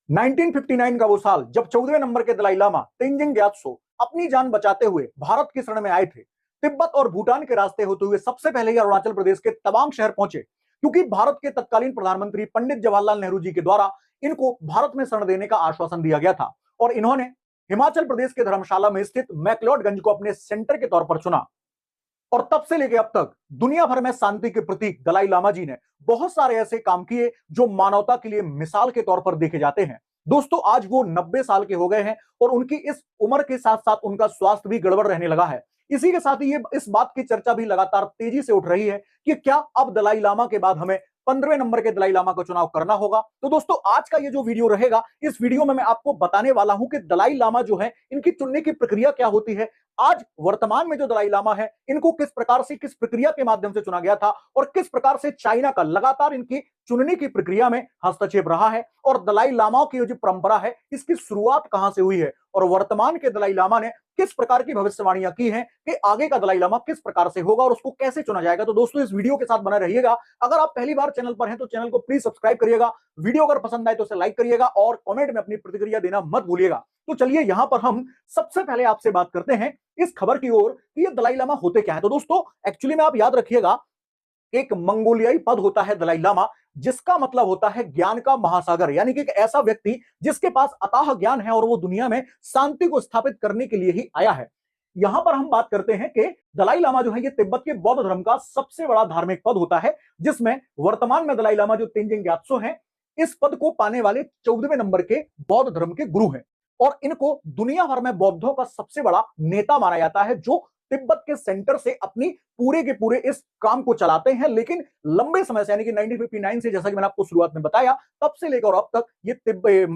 1959 का वो साल जब 14वें नंबर के दलाई लामा तेंजिंग ग्यात्सो अपनी जान बचाते हुए भारत की शरण में आए थे। तिब्बत और भूटान के रास्ते होते हुए सबसे पहले ही अरुणाचल प्रदेश के तवांग शहर पहुंचे, क्योंकि भारत के तत्कालीन प्रधानमंत्री पंडित जवाहरलाल नेहरू जी के द्वारा इनको भारत में शरण देने का आश्वासन दिया गया था और इन्होंने हिमाचल प्रदेश के धर्मशाला में स्थित मैक्लोडगंज को अपने सेंटर के तौर पर चुना। और तब से लेकर अब तक दुनिया भर में शांति के प्रतीक दलाई लामा जी ने बहुत सारे ऐसे काम किए जो मानवता के लिए मिसाल के तौर पर देखे जाते हैं। दोस्तों, आज वो 90 साल के हो गए हैं और उनकी इस उम्र के साथ साथ उनका स्वास्थ्य भी गड़बड़ रहने लगा है। इसी के साथ ही ये इस बात की चर्चा भी लगातार तेजी से उठ रही है कि क्या अब दलाई लामा के बाद हमें 15वें नंबर के दलाई लामा का चुनाव करना होगा। तो दोस्तों, आज का ये जो वीडियो रहेगा, इस वीडियो में मैं आपको बताने वाला हूं कि दलाई लामा जो है इनकी चुनने की प्रक्रिया क्या होती है। आज वर्तमान में जो दलाई लामा है इनको किस प्रकार से, किस प्रक्रिया के माध्यम से चुना गया था और किस प्रकार से चाइना का लगातार इनकी चुनने की प्रक्रिया में हस्तक्षेप रहा है और दलाई लामाओं की जो परंपरा है इसकी शुरुआत कहां से हुई है और वर्तमान के दलाई लामा ने किस प्रकार की भविष्यवाणियां की हैं कि आगे का दलाई लामा किस प्रकार से होगा और उसको कैसे चुना जाएगा। तो दोस्तों, इस वीडियो के साथ बना रहिएगा। अगर आप पहली बार चैनल पर हैं तो चैनल को प्लीज सब्सक्राइब करिएगा। वीडियो अगर पसंद आए तो उसे लाइक करिएगा और कमेंट में अपनी प्रतिक्रिया देना मत भूलिएगा। तो चलिए यहां पर हम सबसे पहले आपसे बात करते हैं इस खबर की ओर कि ये दलाई लामा होते क्या है। तो दोस्तों, एक्चुअली में आप याद रखिएगा, एक मंगोलियाई पद होता है दलाई लामा, जिसका मतलब होता है ज्ञान का महासागर, यानी कि एक ऐसा व्यक्ति जिसके पास अथाह ज्ञान है और वो दुनिया में शांति को स्थापित करने के लिए ही आया है। यहां पर हम बात करते हैं कि दलाई लामा जो है ये तिब्बत के बौद्ध धर्म का सबसे बड़ा धार्मिक पद होता है, जिसमें वर्तमान में दलाई लामा जो तेंजिंग ग्यात्सो हैं इस पद को पाने वाले 14वें नंबर के बौद्ध धर्म के गुरु हैं और इनको दुनिया भर में बौद्धों का सबसे बड़ा नेता माना जाता है, जो तिब्बत के सेंटर से अपनी पूरे के पूरे इस काम को चलाते हैं। लेकिन लंबे समय से, यानी कि 1959 से, जैसा कि मैंने आपको शुरुआत में बताया, तब से लेकर अब तक ये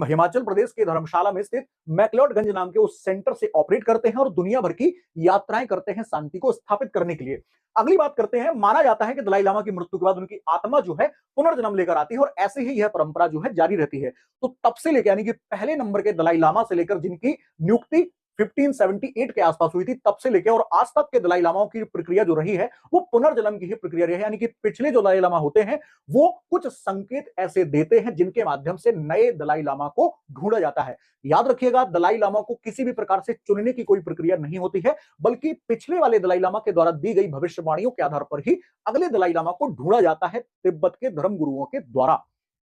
हिमाचल प्रदेश के धर्मशाला में स्थित मैक्लोडगंज नाम के उस सेंटर से ऑपरेट करते हैं और दुनिया भर की यात्राएं करते हैं शांति को स्थापित करने के लिए। अगली बात करते हैं, माना जाता है कि दलाई लामा की मृत्यु के बाद उनकी आत्मा जो है पुनर्जन्म लेकर आती है और ऐसे ही यह परंपरा जो है जारी रहती है। तो तब से लेकर, यानी कि पहले नंबर के दलाई लामा से लेकर जिनकी नियुक्ति 1578 के आसपास हुई थी, तब से लेकर और आज तक के दलाई लामाओं की प्रक्रिया जो रही है वो पुनर्जन्म की ही प्रक्रिया रही है। यानी कि पिछले जो दलाई लामा होते हैं वो कुछ संकेत ऐसे देते हैं जिनके माध्यम से नए दलाई लामा को ढूंढा जाता है। याद रखिएगा, दलाई लामा को किसी भी प्रकार से चुनने की कोई प्रक्रिया नहीं होती है, बल्कि पिछले वाले दलाई लामा के द्वारा दी गई भविष्यवाणियों के आधार पर ही अगले दलाई लामा को ढूंढा जाता है तिब्बत के धर्म गुरुओं के द्वारा।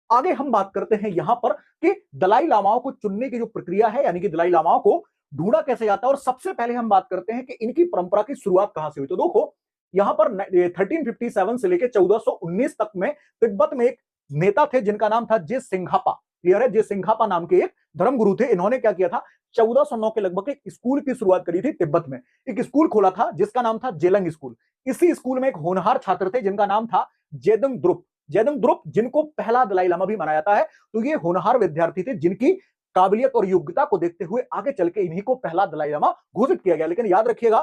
आगे हम बात करते हैं यहां पर कि दलाई लामाओं को चुनने की जो प्रक्रिया है, यानी कि दलाई लामाओं को ढूंढा कैसे जाता है। और सबसे पहले हम बात करते हैं कि इनकी परंपरा की शुरुआत कहां से हुई। तो देखो, यहां पर 1357 से लेकर 1419 तक में तिब्बत में एक नेता थे जिनका नाम था जे सिंघापा। क्लियर है, जे सिंघापा नाम के एक धर्मगुरु थे। इन्होंने क्या किया था, 1409 के लगभग एक स्कूल की शुरुआत करी थी तिब्बत में। एक स्कूल खोला था जिसका नाम था जेलंग स्कूल। इसी स्कूल में एक होनहार छात्र थे जिनका नाम था जेदंग द्रुप। जेदंग द्रुप, जिनको पहला दलाई लामा भी माना जाता है। तो ये होनहार विद्यार्थी थे जिनकी काबिलियत और योग्यता को देखते हुए आगे चल के इन्हीं को पहला दलाई लामा घोषित किया गया। लेकिन याद रखिएगा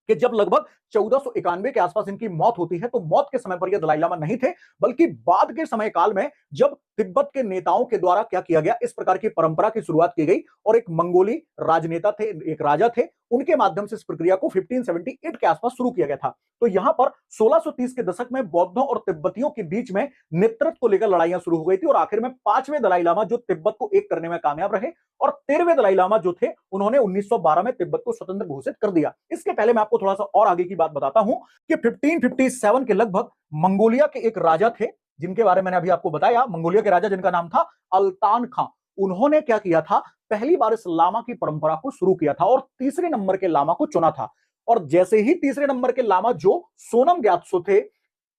कि जब लगभग 1491 के आसपास इनकी मौत होती है तो मौत के समय पर यह दलाई लामा नहीं थे, बल्कि बाद के समय काल में जब तिब्बत के नेताओं के द्वारा क्या किया गया, इस प्रकार की परंपरा की शुरुआत की गई और एक मंगोली राजनेता थे, एक राजा थे, उनके माध्यम से इस प्रक्रिया को 1578 के आसपास शुरू किया गया था। तो यहां पर 1630 के दशक में बौद्धों और तिब्बतियों के बीच में नेतृत्व को लेकर लड़ाइयां शुरू हो गई थी और आखिर में 5वें दलाई लामा जो तिब्बत को एक करने में कामयाब रहे और 13वें दलाई लामा जो थे उन्होंने 1912 में तिब्बत को स्वतंत्र घोषित कर दिया। इसके पहले मैं आपको थोड़ा सा और आगे की बात बताता हूं कि 1557 के लगभग मंगोलिया के एक राजा थे जिनके बारे में मैंने अभी आपको बताया। मंगोलिया के राजा जिनका नाम था अल्तान खां। उन्होंने क्या किया था, पहली बार इस लामा की परंपरा को शुरू किया था और तीसरे नंबर के लामा को चुना था। और जैसे ही तीसरे नंबर के लामा जो सोनम ग्यात्सो थे,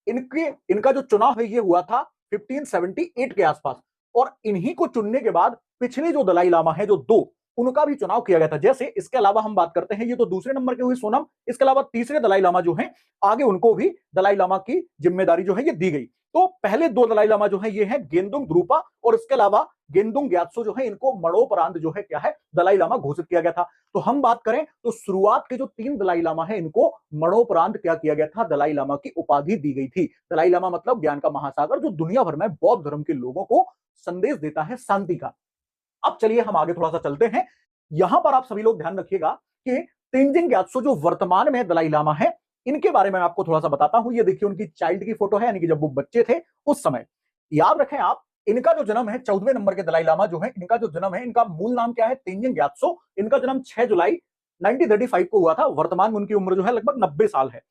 इनका जो चुनाव है ये हुआ था 1578 के आसपास और इन्हीं को चुनने के बाद पिछले जो दलाई लामा है जो दो, उनका भी चुनाव किया गया था। जैसे इसके अलावा हम बात करते हैं, ये तो दूसरे नंबर के हुए सोनम, इसके अलावा तीसरे दलाई लामा जो हैं आगे उनको भी दलाई लामा की जिम्मेदारी जो है ये दी गई। तो पहले दो दलाई लामा जो है ये हैं गेंदुंग द्रुपा और इसके अलावा गेंदुंग ग्यात्सो जो है इनको मरणोपरांत जो है क्या है दलाई लामा घोषित किया गया था। तो हम बात करें तो शुरुआत के जो 3 दलाई लामा है इनको मरणोपरांत क्या किया गया था, दलाई लामा की उपाधि दी गई थी। दलाई लामा मतलब ज्ञान का महासागर, जो दुनिया भर में बौद्ध धर्म के लोगों को संदेश देता है शांति का। अब चलिए हम आगे थोड़ा सा चलते हैं। यहां पर आप सभी लोग ध्यान रखिएगा कि तेंजिंग ग्यात्सो जो वर्तमान में दलाई लामा है, इनके बारे में आपको थोड़ा सा बताता हूं। ये देखिए उनकी चाइल्ड की फोटो है, यानी कि जब वो बच्चे थे उस समय। याद रखें आप इनका जो जन्म है 14वें नंबर के दलाई लामा जो है, इनका जो जन्म है, इनका मूल नाम क्या है? तेंजिन ग्यात्सो। इनका जन्म 6 जुलाई 1935 को हुआ था। वर्तमान में उनकी उम्र जो है लगभग 90 साल है।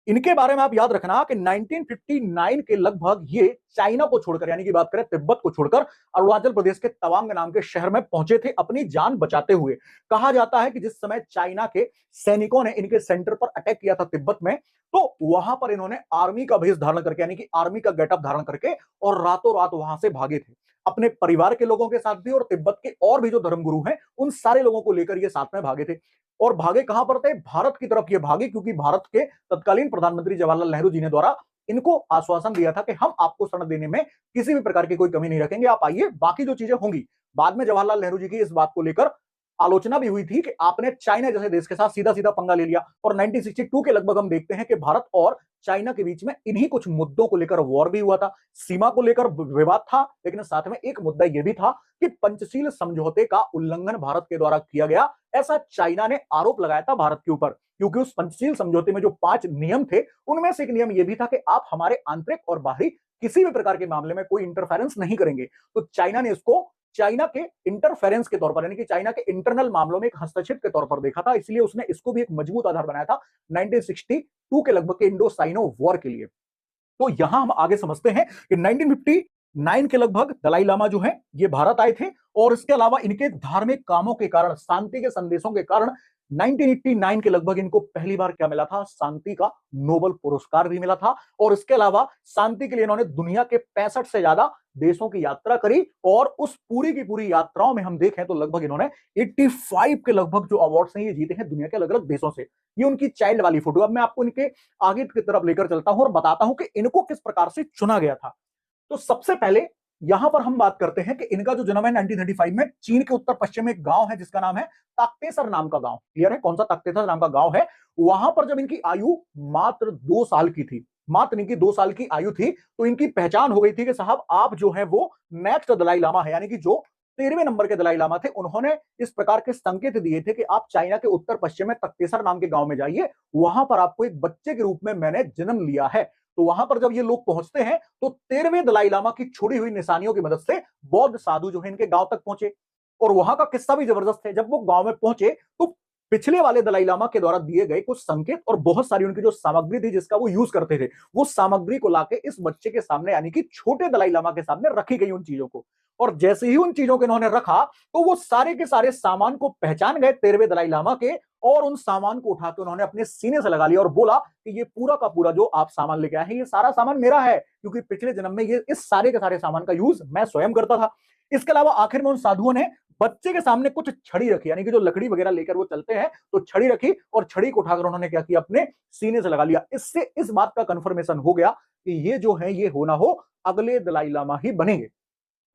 इनके बारे में आप याद रखना कि 1959 के लगभग ये चाइना को छोड़कर, यानी कि बात करें तिब्बत को छोड़कर, अरुणाचल प्रदेश के तवांग नाम के शहर में पहुंचे थे अपनी जान बचाते हुए। कहा जाता है कि जिस समय चाइना के सैनिकों ने इनके सेंटर पर अटैक किया था तिब्बत में, तो वहां पर इन्होंने आर्मी का भेष धारण करके, यानी कि आर्मी का गेटअप धारण करके, और रातों रात वहां से भागे थे अपने परिवार के लोगों के साथ भी, और तिब्बत के और भी जो धर्मगुरु हैं उन सारे लोगों को लेकर ये साथ में भागे थे। और भागे कहां पर थे? भारत की तरफ ये भागे, क्योंकि भारत के तत्कालीन प्रधानमंत्री जवाहरलाल नेहरू जी ने द्वारा इनको आश्वासन दिया था कि हम आपको शरण देने में किसी भी प्रकार की कोई कमी नहीं रखेंगे, आप आइए, बाकी जो चीजें होंगी। बाद में जवाहरलाल नेहरू जी की इस बात को लेकर आलोचना भी हुई थी कि आपने चाइना जैसे देश के साथ सीधा सीधा पंगा ले लिया। और 1962 के लगभग हम देखते हैं कि भारत और चाइना के बीच में इन्हीं कुछ मुद्दों को लेकर वॉर भी हुआ था, सीमा को लेकर विवाद था, लेकिन साथ में एक मुद्दा यह भी था कि पंचशील समझौते का उल्लंघन भारत के द्वारा किया गया, ऐसा चाइना ने आरोप लगाया था भारत के ऊपर। क्योंकि उस पंचशील समझौते में जो 5 नियम थे, उनमें से एक नियम यह भी था कि आप हमारे आंतरिक और बाहरी किसी भी प्रकार के मामले में कोई इंटरफेरेंस नहीं करेंगे। तो चाइना ने इसको चाइना के इंटरफेरेंस के तौर पर, यानी कि चाइना के इंटरनल मामलों में एक हस्तक्षेप के तौर पर देखा था, इसलिए उसने इसको भी एक मजबूत आधार बनाया था 1962 के लगभग के इंडो साइनो वॉर के लिए। तो यहां हम आगे समझते हैं कि 1959 के लगभग दलाई लामा जो है ये भारत आए थे, और इसके अलावा इनके धार्मिक कामों के कारण, शांति के संदेशों के कारण 1989 के लगभग इनको पहली बार क्या मिला था? शांति का नोबेल पुरस्कार भी मिला था। और इसके अलावा शांति के लिए इन्होंने दुनिया के 65 से ज्यादा देशों की यात्रा करी, और उस पूरी की पूरी यात्राओं में हम देखें तो लगभग इन्होंने 85 के लगभग जो अवार्ड्स हैं ये जीते हैं दुनिया के अलग अलग देशों से। ये उनकी चाइल्ड वाली फोटो। अब मैं आपको इनके आगे की तरफ लेकर चलता हूं और बताता हूं कि इनको किस प्रकार से चुना गया था। तो सबसे पहले यहां पर हम बात करते हैं कि इनका जो जन्म है 1935 में चीन के उत्तर पश्चिम में एक गांव है जिसका नाम है ताक्तेसर नाम का गांव। क्लियर है कौन सा ताक्तेसर नाम का गांव है? वहां पर जब इनकी आयु मात्र 2 साल की थी, मात्र इनकी 2 साल की आयु थी, तो इनकी पहचान हो गई थी कि साहब आप जो है वो नेक्स्ट दलाई लामा है, यानी कि जो 13वें नंबर के दलाई लामा थे। उन्होंने इस प्रकार के संकेत दिए थे कि आप चाइना के उत्तर पश्चिम में तख्तेसर नाम के गांव में जाइए, वहां पर आपको एक बच्चे के रूप में मैंने जन्म लिया है। तो वहां पर जब ये लोग पहुंचते हैं तो 13वें दलाई लामा की छोड़ी हुई निशानियों की मदद से बौद्ध साधु जो है इनके गांव तक पहुंचे। और वहां का किस्सा भी जबरदस्त है। जब वो गांव में पहुंचे तो पिछले वाले दलाई लामा के द्वारा दिए गए कुछ संकेत और बहुत सारी उनकी जो सामग्री थी जिसका वो यूज करते थे, वो सामग्री को लाके इस बच्चे के सामने, यानी कि छोटे दलाई लामा के सामने रखी गई उन चीजों को। और जैसे ही उन चीजों को इन्होंने रखा तो वो सारे के सारे सामान को पहचान गए 13वें दलाई लामा के, और उन सामान को उठा के उन्होंने अपने सीने से लगा लिया और बोला कि ये पूरा का पूरा जो आप सामान लेके आए हैं ये सारा सामान मेरा है, क्योंकि पिछले जन्म में ये इस सारे के सारे सामान का यूज मैं स्वयं करता था। इसके अलावा आखिर में उन साधुओं ने बच्चे के सामने कुछ छड़ी रखी, यानी कि जो लकड़ी वगैरह लेकर वो चलते हैं, तो छड़ी रखी और छड़ी को उठाकर उन्होंने क्या किया? अपने सीने से लगा लिया। इससे इस बात का कंफर्मेशन हो गया कि ये जो है ये होना हो अगले दलाई लामा ही बनेंगे।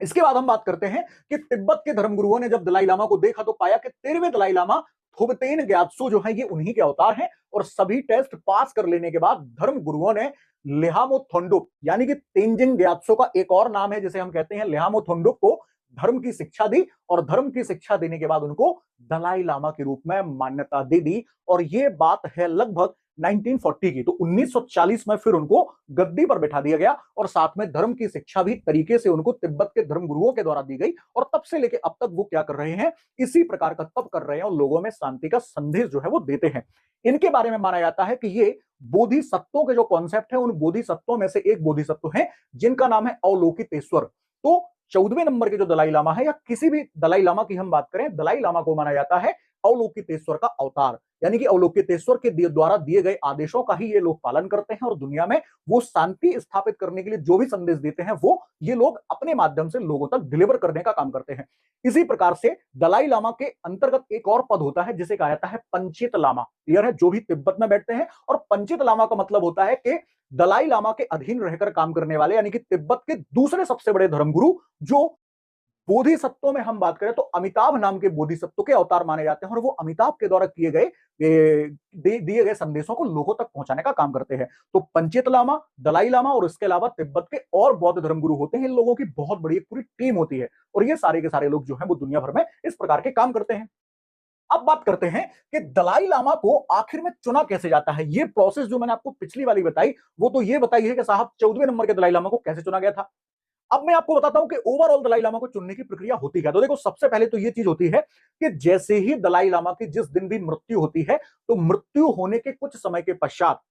इसके बाद हम बात करते हैं कि तिब्बत के धर्मगुरुओं ने जब दलाई लामा को देखा तो पाया कि 13वें दलाई लामा थोबतेन ग्यात्सो जो है ये उन्हीं के अवतार हैं। और सभी टेस्ट पास कर लेने के बाद धर्म गुरुओं ने लेहामो थोंडुप, यानी कि तेंजिन ग्यात्सो का एक और नाम है जिसे हम कहते हैं लेहामो थोंडुप, को धर्म की शिक्षा दी। और धर्म की शिक्षा देने के बाद उनको दलाई लामा के रूप में मान्यता दे दी। और ये बात है लगभग 1940 की। तो 1940 में फिर उनको गद्दी पर बैठा दिया गया और साथ में धर्म की शिक्षा भी तरीके से उनको तिब्बत के धर्म गुरुओं के द्वारा दी गई। और तब से लेकर अब तक वो क्या कर रहे हैं? इसी प्रकार का तप कर रहे हैं और लोगों में शांति का संदेश जो है वो देते हैं। इनके बारे में माना जाता है कि ये बोधिसत्वों के जो कॉन्सेप्ट है उन बोधिसत्वों में से एक बोधिसत्व है जिनका नाम है अवलोकितेश्वर। तो 14वें नंबर के जो दलाई लामा है, या किसी भी दलाई लामा की हम बात करें, दलाई लामा को माना जाता है अवलोकितेश्वर का अवतार, यानी कि अवलोकितेश्वर के द्वारा दिए गए आदेशों का ही ये लोग पालन करते हैं और दुनिया में वो शांति स्थापित करने के लिए जो भी संदेश देते हैं वो ये लोग अपने माध्यम से लोगों तक डिलीवर करने का काम करते हैं। इसी प्रकार से दलाई लामा के अंतर्गत एक और पद होता है जिसे कहा जाता है पंचित लामा। क्लियर है? जो भी तिब्बत में बैठते हैं। और पंचित लामा का मतलब होता है कि दलाई लामा के अधीन रहकर काम करने वाले, यानी कि तिब्बत के दूसरे सबसे बड़े धर्मगुरु। जो बोधिसत्वों में हम बात करें तो अमिताभ नाम के बोधिसत्व के अवतार माने जाते हैं और वो अमिताभ के द्वारा किए गए दिए गए संदेशों को लोगों तक पहुंचाने का काम करते हैं। तो पंचित लामा, दलाई लामा और इसके अलावा तिब्बत के और बौद्ध धर्मगुरु होते हैं। इन लोगों की बहुत बड़ी एक पूरी टीम होती है और ये सारे के सारे लोग जो हैं वो दुनिया भर में इस प्रकार के काम करते हैं। अब बात करते हैं कि दलाई लामा को आखिर में चुना कैसे जाता है। ये प्रोसेस जो मैंने आपको पिछली वाली बताई वो तो ये बताई है कि साहब 14वें नंबर के दलाई लामा को कैसे चुना गया था। अब मैं आपको बताता हूं कि ओवरऑल दलाई लामा को चुनने की प्रक्रिया होती है। तो देखो, सबसे पहले तो ये चीज होती है कि जैसे ही दलाई लामा की जिस दिन भी मृत्यु होती है, तो मृत्यु होने के कुछ समय के पश्चात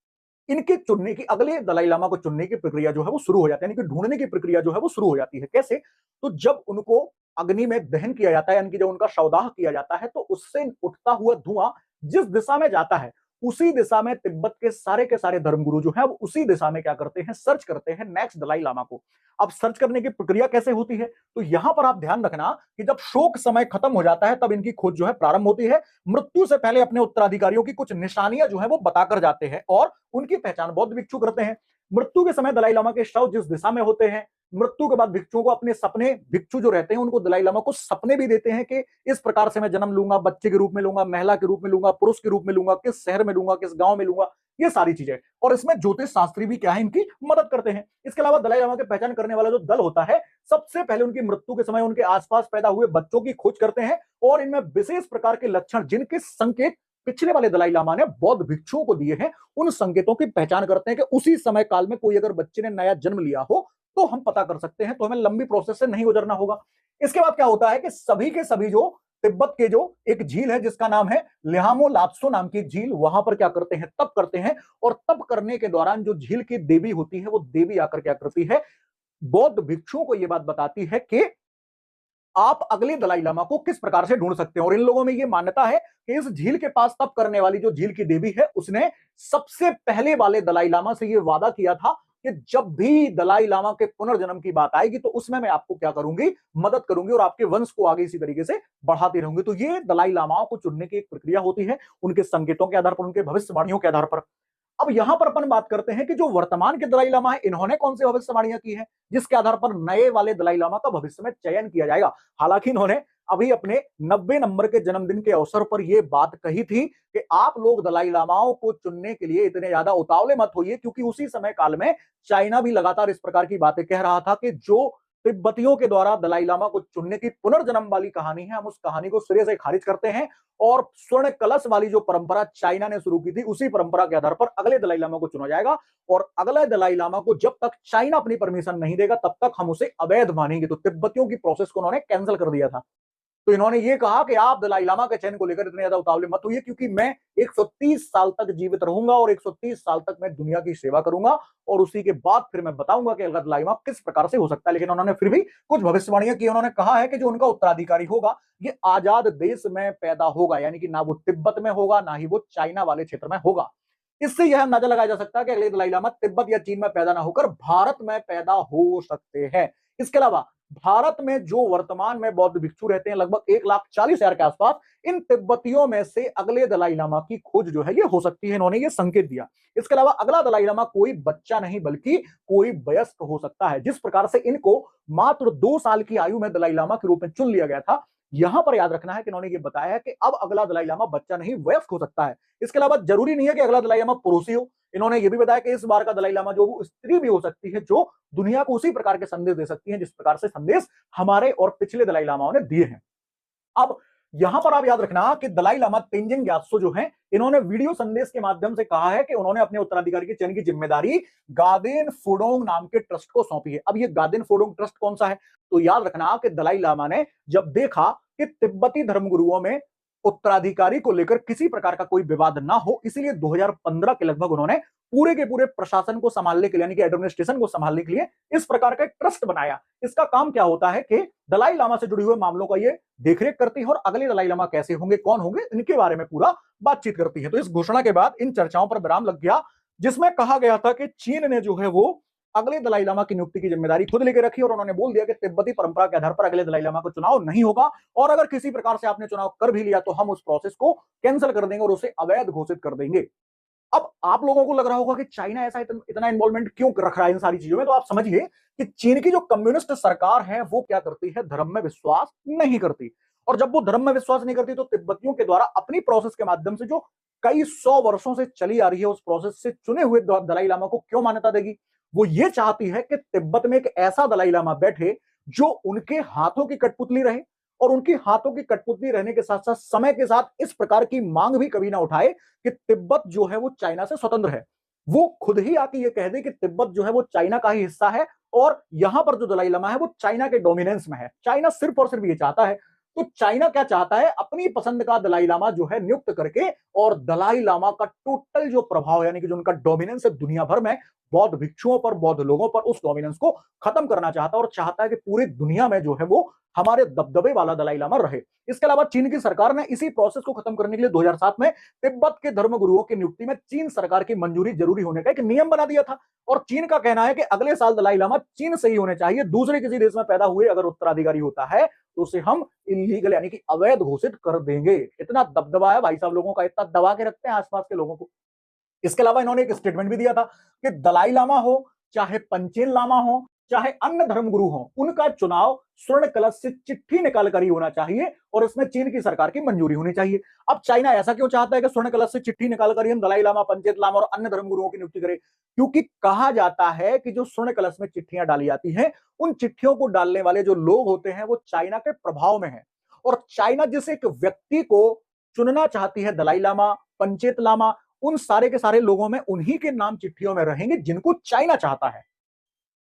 इनके चुनने की, अगले दलाई लामा को चुनने की प्रक्रिया जो है वो शुरू हो जाती है, यानी कि ढूंढने की प्रक्रिया जो है वो शुरू हो जाती है। कैसे? तो जब उनको अग्नि में दहन किया जाता है, यानी कि जब उनका शवदाह किया जाता है, तो उससे उठता हुआ धुआं जिस दिशा में जाता है, उसी दिशा में तिब्बत के सारे धर्मगुरु जो है वो उसी दिशा में क्या करते हैं, सर्च करते हैं नेक्स्ट दलाई लामा को। अब सर्च करने की प्रक्रिया कैसे होती है? तो यहां पर आप ध्यान रखना कि जब शोक समय खत्म हो जाता है, तब इनकी खोज जो है प्रारंभ होती है। मृत्यु से पहले अपने उत्तराधिकारियों की कुछ निशानियां जो है वो बताकर जाते हैं और उनकी पहचान बौद्ध भिक्षु करते हैं। मृत्यु के समय दलाई लामा के शव जिस दिशा में होते हैं, मृत्यु के बाद भिक्षुओं को अपने सपने, भिक्षु जो रहते हैं उनको दलाई लामा को सपने भी देते हैं कि इस प्रकार से मैं जन्म लूंगा, बच्चे के रूप में लूंगा, महिला के रूप में लूंगा, पुरुष के रूप में लूंगा, किस शहर में लूंगा, किस गांव में लूंगा, ये सारी चीजें। और इसमें ज्योतिष शास्त्री भी क्या है, इनकी मदद करते हैं। इसके अलावा दलाई लामा की पहचान करने वाला जो दल होता है, सबसे पहले उनकी मृत्यु के समय उनके आसपास पैदा हुए बच्चों की खोज करते हैं और इनमें विशेष प्रकार के लक्षण, जिनके संकेत पिछले वाले दलाई लामा ने बौद्ध भिक्षुओं को दिए हैं, उन संकेतों की पहचान करते हैं कि उसी समय काल में कोई अगर बच्चे ने नया जन्म लिया हो तो हम पता कर सकते हैं, तो हमें लंबी प्रोसेस से नहीं गुजरना होगा। इसके बाद क्या होता है कि सभी के सभी जो तिब्बत के जो एक झील है जिसका नाम है लिहामो लात्सो नाम की झील, वहां पर क्या करते हैं, तप करते हैं। और तप करने के दौरान जो झील की देवी होती है, वो देवी आकर क्या करती है, बौद्ध भिक्षुओं को यह बात बताती है कि आप अगले दलाई लामा को किस प्रकार से ढूंढ सकते हैं। और इन लोगों में यह मान्यता है कि इस झील के पास तप करने वाली जो झील की देवी है, उसने सबसे पहले वाले दलाई लामा से यह वादा किया था कि जब भी दलाई लामा के पुनर्जन्म की बात आएगी तो उसमें मैं आपको क्या करूंगी, मदद करूंगी और आपके वंश को आगे इसी तरीके से बढ़ाती रहूंगी। तो ये दलाई लामाओं को चुनने की एक प्रक्रिया होती है, उनके संकेतों के आधार पर, उनके भविष्यवाणियों के आधार पर। अब यहां पर अपन बात करते हैं कि जो वर्तमान के दलाई लामा है, इन्होंने कौन सी भविष्यवाणियां की है जिसके आधार पर नए वाले दलाई लामा का भविष्य में चयन किया जाएगा। हालांकि इन्होंने अभी अपने 90 नंबर के जन्मदिन के अवसर पर यह बात कही थी कि आप लोग दलाई लामाओं को चुनने के लिए इतने ज्यादा उतावले मत होइए, क्योंकि उसी समय काल में चाइना भी लगातार इस प्रकार की बातें कह रहा था कि जो तिब्बतियों के द्वारा दलाई लामा को चुनने की पुनर्जन्म वाली कहानी है, हम उस कहानी को सिरे से खारिज करते हैं और स्वर्ण कलश वाली जो परंपरा चाइना ने शुरू की थी, उसी परंपरा के आधार पर अगले दलाई लामा को चुना जाएगा। और अगले दलाई लामा को जब तक चाइना अपनी परमिशन नहीं देगा तब तक हम उसे अवैध मानेंगे। तो तिब्बतियों की प्रोसेस को उन्होंने कैंसिल कर दिया था। तो इन्होंने ये कहा कि आप दलाई लामा के चयन को लेकर इतने ज्यादा उतावले मत होइए, क्योंकि मैं 130 साल तक जीवित रहूंगा और 130 साल तक मैं दुनिया की सेवा करूंगा और उसी के बाद फिर मैं बताऊंगा कि अगला दलाई लामा किस प्रकार से हो सकता है। लेकिन उन्होंने फिर भी कुछ भविष्यवाणियां की। उन्होंने कहा है कि जो उनका उत्तराधिकारी होगा ये आजाद देश में पैदा होगा, यानी कि ना वो तिब्बत में होगा ना ही वो चाइना वाले क्षेत्र में होगा। इससे यह अंदाजा लगाया जा सकता है कि अगले दलाई लामा तिब्बत या चीन में पैदा ना होकर भारत में पैदा हो सकते हैं। इसके अलावा भारत में जो वर्तमान में बौद्ध भिक्षु रहते हैं लगभग 1,40,000 के आसपास, इन तिब्बतियों में से अगले दलाई लामा की खोज जो है ये हो सकती है, इन्होंने ये संकेत दिया। इसके अलावा अगला दलाई लामा कोई बच्चा नहीं बल्कि कोई वयस्क हो सकता है। जिस प्रकार से इनको मात्र 2 साल की आयु में दलाई लामा के रूप में चुन लिया गया था, यहां पर याद रखना है कि इन्होंने ये बताया है कि अब अगला दलाई लामा बच्चा नहीं वयस्क हो सकता है। इसके अलावा जरूरी नहीं है कि अगला दलाई लामा पुरुष ही हो। इन्होंने ये भी बताया कि इस बार का दलाई लामा जो वो स्त्री भी हो सकती है, जो दुनिया को उसी प्रकार के संदेश दे सकती है जिस प्रकार से संदेश हमारे और पिछले दलाई लामाओं ने दिए हैं। अब यहां पर आप याद रखना कि दलाई लामा तेंजिंग ग्यात्सो जो है, इन्होंने वीडियो संदेश के माध्यम से कहा है कि उन्होंने अपने उत्तराधिकारी के चयन की जिम्मेदारी गादेन फुडोंग नाम के ट्रस्ट को सौंपी है। अब ये गादेन फुडोंग ट्रस्ट कौन सा है? तो याद रखना कि दलाई लामा ने जब देखा कि तिब्बती धर्मगुरुओं में उत्तराधिकारी को लेकर किसी प्रकार का कोई विवाद ना हो, इसीलिए 2015 के लगभग उन्होंने पूरे के पूरे प्रशासन को संभालने के लिए, यानी कि एडमिनिस्ट्रेशन को संभालने के लिए इस प्रकार का ट्रस्ट बनाया। इसका काम क्या होता है कि दलाई लामा से जुड़े हुए मामलों का ये देखरेख करती है और अगले दलाई लामा कैसे होंगे, कौन होंगे, इनके बारे में पूरा बातचीत करती है। तो इस घोषणा के बाद इन चर्चाओं पर विराम लग गया, जिसमें कहा गया था कि चीन ने जो है वो अगले दलाई लामा की नियुक्ति की जिम्मेदारी खुद लेकर रखी और उन्होंने बोल दिया कि तिब्बती परंपरा के आधार पर अगले दलाई लामा को चुनाव नहीं होगा और अगर किसी प्रकार से आपने चुनाव कर भी लिया तो हम उस प्रोसेस को कैंसिल कर देंगे और उसे अवैध घोषित कर देंगे। अब आप लोगों को लग रहा होगा कि चाइना ऐसा इतना इन्वॉल्वमेंट क्यों रख रहा है इन सारी चीजों में, तो आप समझिए कि चीन की जो कम्युनिस्ट सरकार है वो क्या करती है, धर्म में विश्वास नहीं करती। और जब वो धर्म में विश्वास नहीं करती तो तिब्बतियों के द्वारा अपनी प्रोसेस के माध्यम से जो कई 100 वर्षों से चली आ रही है उस प्रोसेस से चुने हुए दलाई लामा को क्यों मान्यता देगी? वो ये चाहती है कि तिब्बत में एक ऐसा दलाई लामा बैठे जो उनके हाथों की कठपुतली रहे और उनकी हाथों की कठपुतली रहने के साथ साथ समय के साथ इस प्रकार की मांग भी कभी ना उठाए कि तिब्बत जो है वो चाइना से स्वतंत्र है। वो खुद ही आके ये कह दे कि तिब्बत जो है वो चाइना का ही हिस्सा है और यहां पर जो दलाई लामा है वो चाइना के डोमिनेंस में है। चाइना सिर्फ और सिर्फ ये चाहता है, तो चाइना क्या चाहता है, अपनी पसंद का दलाई लामा जो है नियुक्त करके और दलाई लामा का टोटल जो प्रभाव यानी कि जो उनका डोमिनेंस है दुनिया भर में बौद्ध भिक्षुओं पर, बौद्ध लोगों पर, उस डोमिनेंस को खत्म करना चाहता है और चाहता है कि पूरी दुनिया में जो है वो हमारे दबदबे वाला दलाई लामा रहे। इसके अलावा चीन की सरकार ने इसी प्रोसेस को खत्म करने के लिए 2007 में तिब्बत के धर्मगुरुओं की नियुक्ति में चीन सरकार की मंजूरी जरूरी होने का एक नियम बना दिया था। और चीन का कहना है कि अगले साल दलाई लामा चीन से ही होने चाहिए, दूसरे किसी देश में पैदा हुए अगर उत्तराधिकारी होता है तो उसे हम इलीगल यानी कि अवैध घोषित कर देंगे। इतना दबदबा है भाई साहब लोगों का, इतना दबा के रखते हैं आसपास के लोगों को। इसके अलावा इन्होंने एक स्टेटमेंट भी दिया था कि दलाई लामा हो चाहे पंचेन लामा हो चाहे अन्य धर्मगुरु हो, उनका चुनाव स्वर्ण कलश से चिट्ठी निकाल कर ही होना चाहिए और इसमें चीन की सरकार की मंजूरी होनी चाहिए। अब चाइना ऐसा क्यों चाहता है कि स्वर्ण कलश से चिट्ठी निकाल कर ही हम दलाई लामा, पंचेत लामा और अन्य धर्मगुरुओं की नियुक्ति करें? क्योंकि कहा जाता है कि जो स्वर्ण कलश में चिट्ठियां डाली जाती हैं, उन चिट्ठियों को डालने वाले जो लोग होते हैं वो चाइना के प्रभाव में है। और चाइना जिस एक व्यक्ति को चुनना चाहती है, दलाई लामा, पंचेत लामा, उन सारे के सारे लोगों में उन्हीं के नाम चिट्ठियों में रहेंगे जिनको चाइना चाहता है।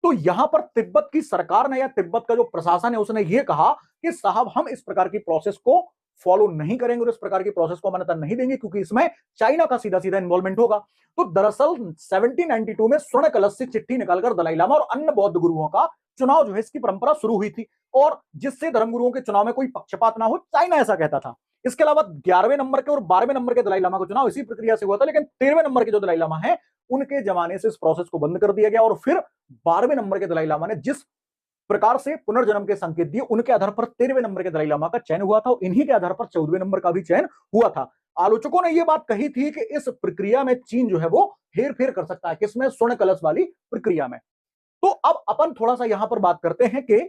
तो यहां पर तिब्बत की सरकार ने या तिब्बत का जो प्रशासन है उसने ये कहा कि साहब हम इस प्रकार की प्रोसेस को फॉलो नहीं करेंगे और इस प्रकार की प्रोसेस को मान्यता नहीं देंगे क्योंकि इसमें चाइना का सीधा सीधा इन्वॉल्वमेंट होगा। तो दरअसल 1792 में स्वर्ण कलश से चिट्ठी निकालकर दलाई लामा और अन्य बौद्ध गुरुओं का चुनाव जो है इसकी परंपरा शुरू हुई थी और जिससे धर्मगुरुओं के चुनाव में कोई पक्षपात ना हो, चाइना ऐसा कहता था। इसके अलावा 11वें नंबर के और 12वें नंबर के दलाई लामा का चुनाव इसी प्रक्रिया से हुआ था, लेकिन 13वें नंबर के जो दलाई लामा है उनके जमाने से इस प्रोसेस को बंद कर दिया गया और फिर 12वें नंबर के दलाई लामा ने जिस प्रकार से पुनर्जन्म के संकेत दिए उनके आधार पर 13वें नंबर के दलाई लामा का चयन हुआ था और इन्हीं के आधार पर 14वें नंबर का भी चयन हुआ था। आलोचकों ने यह बात कही थी कि इस प्रक्रिया में चीन जो है वो हेर फेर कर सकता है, किसमें, स्वर्ण कलश वाली प्रक्रिया में। तो अब अपन थोड़ा सा यहां पर बात करते हैं कि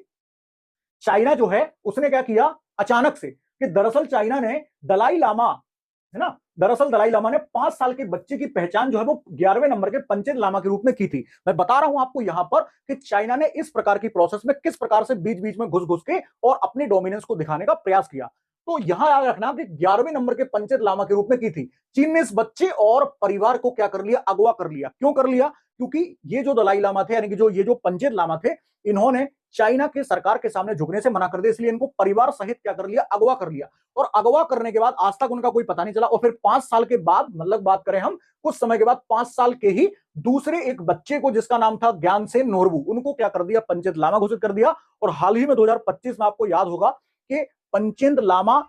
चाइना जो है उसने क्या किया अचानक से, कि दरअसल चाइना ने दलाई लामा, है ना, दरअसल दलाई लामा ने 5 साल के बच्चे की पहचान जो है वो 11वें नंबर के पंचेत लामा के रूप में की थी। मैं बता रहा हूं आपको यहां पर कि चाइना ने इस प्रकार की प्रोसेस में किस प्रकार से बीच बीच में घुस घुस के और अपनी डोमिनेंस को दिखाने का प्रयास किया। तो यहां याद रखना कि 11वें नंबर के पंचेत लामा के रूप में की थी। चीन ने इस बच्चे और परिवार को क्या कर लिया, अगवा कर लिया। क्यों कर लिया? क्योंकि ये जो दलाई लामा थे यानी कि जो ये जो पंचेत लामा थे, इन्होंने चाइना के सरकार के सामने झुकने से मना कर दिया, इसलिए इनको परिवार सहित क्या कर लिया, अगवा कर लिया। और अगवा करने के बाद आज तक उनका कोई पता नहीं चला और फिर 5 साल के बाद, मतलब बात करें हम कुछ समय के बाद, 5 साल के ही दूसरे एक बच्चे को जिसका नाम था ज्ञानसेन नोरबू, उनको क्या कर दिया, पंचेत लामा घोषित कर दिया। और हाल ही में 2025 में आपको याद होगा कि पंचेत लामा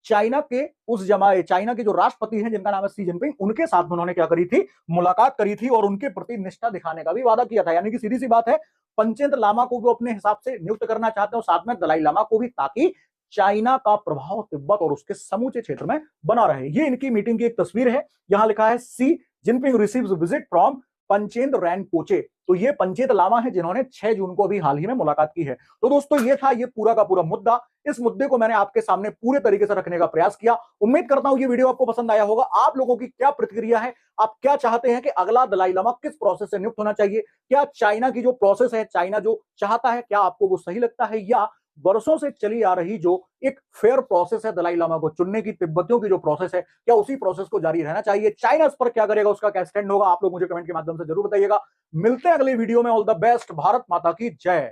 चाइना के चाइना के जो राष्ट्रपति हैं जिनका नाम है शी जिनपिंग, उनके साथ में उन्होंने क्या करी थी, मुलाकात करी थी और उनके प्रति निष्ठा दिखाने का भी वादा किया था। यानी कि सीधी सी बात है, पंचेत लामा को वो अपने हिसाब से नियुक्त करना चाहते हैं और साथ में दलाई लामा को भी, ताकि चाइना का प्रभाव तिब्बत और उसके समूचे क्षेत्र में बना रहे। ये इनकी मीटिंग की एक तस्वीर है, यहां लिखा है Xi Jinping receives visit from Panchen Rinpoche. तो ये पंचेत लामा है जिन्होंने 6 जून को अभी हाल ही में मुलाकात की है। तो दोस्तों ये था ये पूरा का पूरा मुद्दा। इस मुद्दे को मैंने आपके सामने पूरे तरीके से रखने का प्रयास किया। उम्मीद करता हूं ये वीडियो आपको पसंद आया होगा। आप लोगों की क्या प्रतिक्रिया है, आप क्या चाहते हैं कि अगला दलाई लामा किस प्रोसेस से नियुक्त होना चाहिए? क्या चाइना की जो प्रोसेस है, चाइना जो चाहता है, क्या आपको वो सही लगता है, या वर्षों से चली आ रही जो एक फेयर प्रोसेस है दलाई लामा को चुनने की, तिब्बतियों की जो प्रोसेस है, क्या उसी प्रोसेस को जारी रहना चाहिए? चाइना इस पर क्या करेगा, उसका क्या स्टैंड होगा? आप लोग मुझे कमेंट के माध्यम से जरूर बताइएगा। मिलते हैं अगले वीडियो में। All the best. भारत माता की जय।